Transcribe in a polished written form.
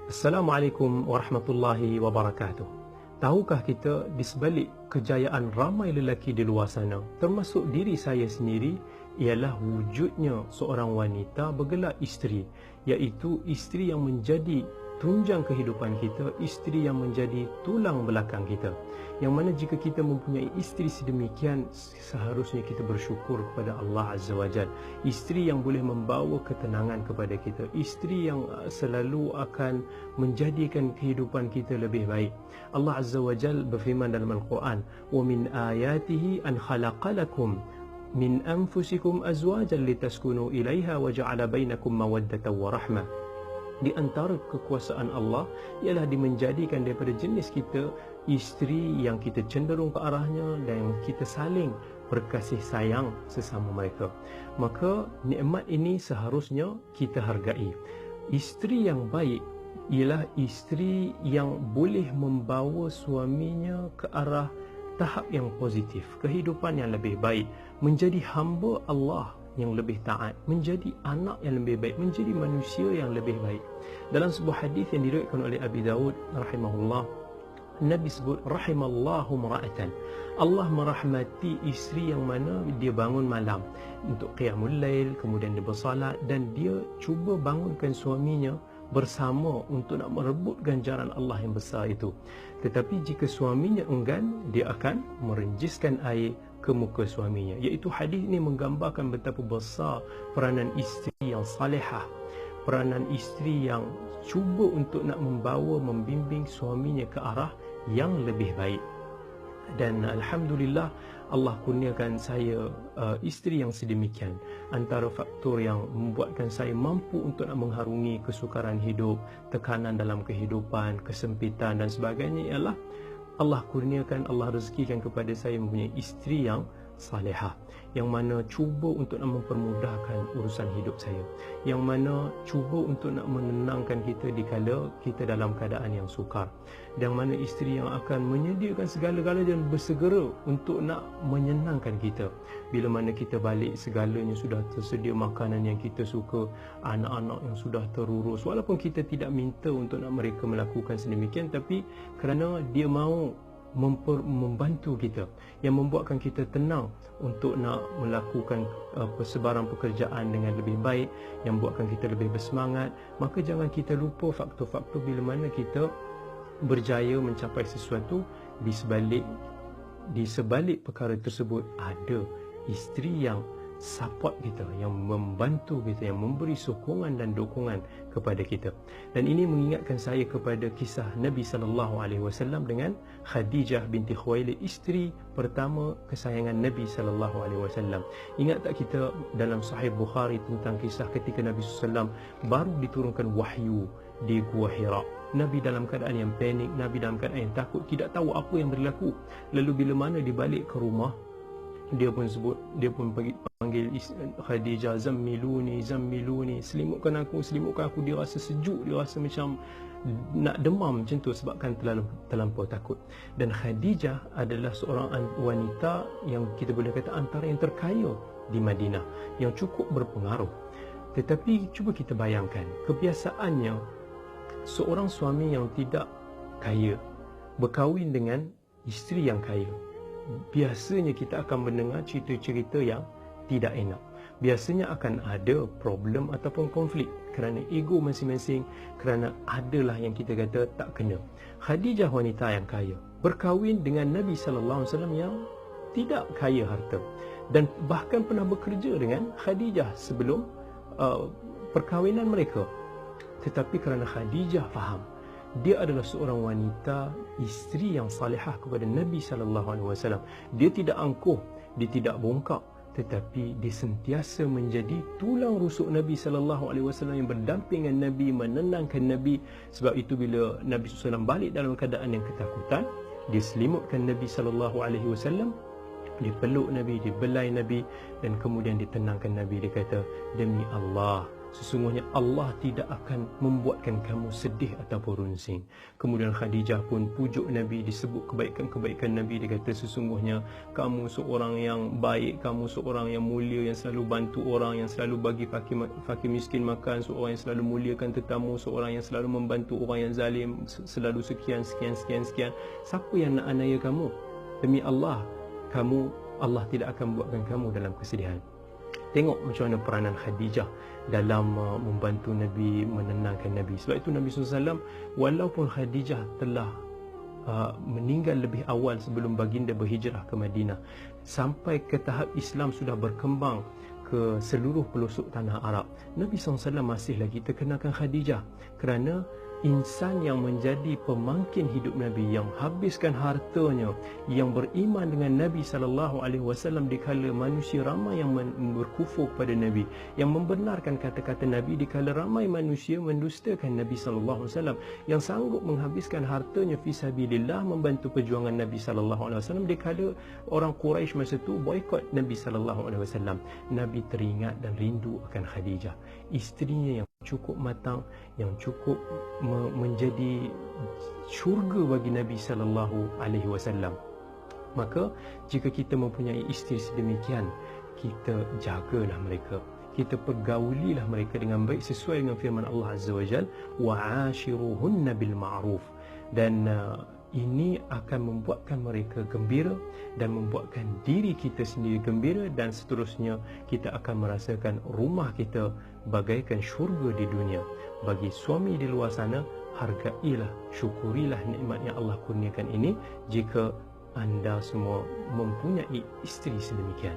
Assalamualaikum warahmatullahi wabarakatuh. Tahukah kita di sebalik kejayaan ramai lelaki di luar sana, termasuk diri saya sendiri, ialah wujudnya seorang wanita bergelar isteri, iaitu isteri yang menjadi tunjang kehidupan kita, isteri yang menjadi tulang belakang kita. Yang mana jika kita mempunyai isteri sedemikian, seharusnya kita bersyukur kepada Allah Azza wa Jal. Isteri yang boleh membawa ketenangan kepada kita, isteri yang selalu akan menjadikan kehidupan kita lebih baik. Allah Azza wa Jal berfirman dalam Al-Quran, "Wa min ayatihi an khalaqalakum min anfusikum azwajan litaskunu ilaiha wa ja'ala bainakum mawaddatan wa rahmah." Di antara kekuasaan Allah ialah dimenjadikan daripada jenis kita isteri yang kita cenderung ke arahnya dan kita saling berkasih sayang sesama mereka. Maka nikmat ini seharusnya kita hargai. Isteri yang baik ialah isteri yang boleh membawa suaminya ke arah tahap yang positif, kehidupan yang lebih baik, menjadi hamba Allah yang lebih taat, menjadi anak yang lebih baik, menjadi manusia yang lebih baik. Dalam sebuah hadis yang diriwayatkan oleh Abi Daud rahimahullah, Nabi sebut rahimallahu mar'atan. Allah merahmati isteri yang mana dia bangun malam untuk qiyamul lail, kemudian dia bersalat dan dia cuba bangunkan suaminya bersama untuk nak merebut ganjaran Allah yang besar itu. Tetapi jika suaminya enggan, dia akan merenjiskan air ke muka suaminya. Iaitu hadis ini menggambarkan betapa besar peranan isteri yang salihah, peranan isteri yang cuba untuk nak membawa, membimbing suaminya ke arah yang lebih baik. Dan alhamdulillah Allah kurniakan saya isteri yang sedemikian. Antara faktor yang membuatkan saya mampu untuk nak mengharungi kesukaran hidup, tekanan dalam kehidupan, kesempitan dan sebagainya ialah Allah kurniakan, Allah rezekikan kepada saya mempunyai isteri yang salihah, yang mana cuba untuk nak mempermudahkan urusan hidup saya, yang mana cuba untuk nak menenangkan kita dikala kita dalam keadaan yang sukar, yang mana isteri yang akan menyediakan segala-galanya dan bersegera untuk nak menyenangkan kita. Bila mana kita balik, segalanya sudah tersedia, makanan yang kita suka, anak-anak yang sudah terurus, walaupun kita tidak minta untuk nak mereka melakukan sedemikian, tapi kerana dia mahu membantu kita, yang membuatkan kita tenang untuk nak melakukan persebaran pekerjaan dengan lebih baik, yang membuatkan kita lebih bersemangat, maka jangan kita lupa faktor-faktor bila mana kita berjaya mencapai sesuatu. Di sebalik perkara tersebut ada isteri yang support kita, yang membantu kita, yang memberi sokongan dan dukungan kepada kita. Dan ini mengingatkan saya kepada kisah Nabi SAW dengan Khadijah binti Khuwailid, isteri pertama kesayangan Nabi SAW. Ingat tak kita dalam Sahih Bukhari tentang kisah ketika Nabi SAW baru diturunkan wahyu di Gua Hira. Nabi dalam keadaan yang panik, Nabi dalam keadaan yang takut, tidak tahu apa yang berlaku. Lalu bila mana dibalik ke rumah, dia pun panggil Khadijah, zammiluni, selimutkan aku. Dia rasa sejuk, dia rasa macam nak demam macam tu sebabkan terlampau takut. Dan Khadijah adalah seorang wanita yang kita boleh kata antara yang terkaya di Madinah, yang cukup berpengaruh. Tetapi cuba kita bayangkan, kebiasaannya seorang suami yang tidak kaya berkahwin dengan isteri yang kaya, biasanya kita akan mendengar cerita-cerita yang tidak enak. Biasanya akan ada problem ataupun konflik kerana ego masing-masing, kerana adalah yang kita kata tak kena. Khadijah wanita yang kaya berkahwin dengan Nabi SAW yang tidak kaya harta, dan bahkan pernah bekerja dengan Khadijah sebelum perkahwinan mereka. Tetapi kerana Khadijah faham dia adalah seorang wanita, isteri yang salihah kepada Nabi SAW. Dia tidak angkuh, dia tidak bongkak, tetapi dia sentiasa menjadi tulang rusuk Nabi SAW yang berdamping dengan Nabi, menenangkan Nabi. Sebab itu bila Nabi SAW balik dalam keadaan yang ketakutan, dia selimutkan Nabi SAW, dia peluk Nabi, dia belai Nabi, dan kemudian ditenangkan Nabi. Dia kata, demi Allah, sesungguhnya Allah tidak akan membuatkan kamu sedih ataupun runsing. Kemudian Khadijah pun pujuk Nabi, disebut kebaikan-kebaikan Nabi. Dia kata sesungguhnya kamu seorang yang baik, kamu seorang yang mulia, yang selalu bantu orang, yang selalu bagi fakir miskin makan, seorang yang selalu muliakan tetamu, seorang yang selalu membantu orang yang zalim, selalu sekian. Siapa yang nak aniaya kamu? Demi Allah, Allah tidak akan buatkan kamu dalam kesedihan. Tengok macam mana peranan Khadijah dalam membantu Nabi, menenangkan Nabi. Sebab itu Nabi SAW, walaupun Khadijah telah meninggal lebih awal sebelum baginda berhijrah ke Madinah, sampai ke tahap Islam sudah berkembang ke seluruh pelosok tanah Arab, Nabi SAW masih lagi terkenalkan Khadijah, kerana insan yang menjadi pemangkin hidup Nabi, yang habiskan hartanya, yang beriman dengan Nabi SAW dikala manusia ramai yang berkufur kepada Nabi, yang membenarkan kata-kata Nabi dikala ramai manusia mendustakan Nabi SAW, yang sanggup menghabiskan hartanya fisabilillah membantu perjuangan Nabi SAW dikala orang Quraisy masa itu boikot Nabi SAW. Nabi teringat dan rindu akan Khadijah, isterinya yang cukup matang, yang cukup menjadi syurga bagi Nabi SAW. Maka jika kita mempunyai isteri sedemikian, kita jagalah mereka, kita pergaulilah mereka dengan baik sesuai dengan firman Allah Azza wa Jal, wa'ashiruhunna bil ma'ruf. Dan ini akan membuatkan mereka gembira dan membuatkan diri kita sendiri gembira, dan seterusnya kita akan merasakan rumah kita bagaikan syurga di dunia. Bagi suami di luar sana, hargailah, syukurilah nikmat yang Allah kurniakan ini jika anda semua mempunyai isteri sedemikian.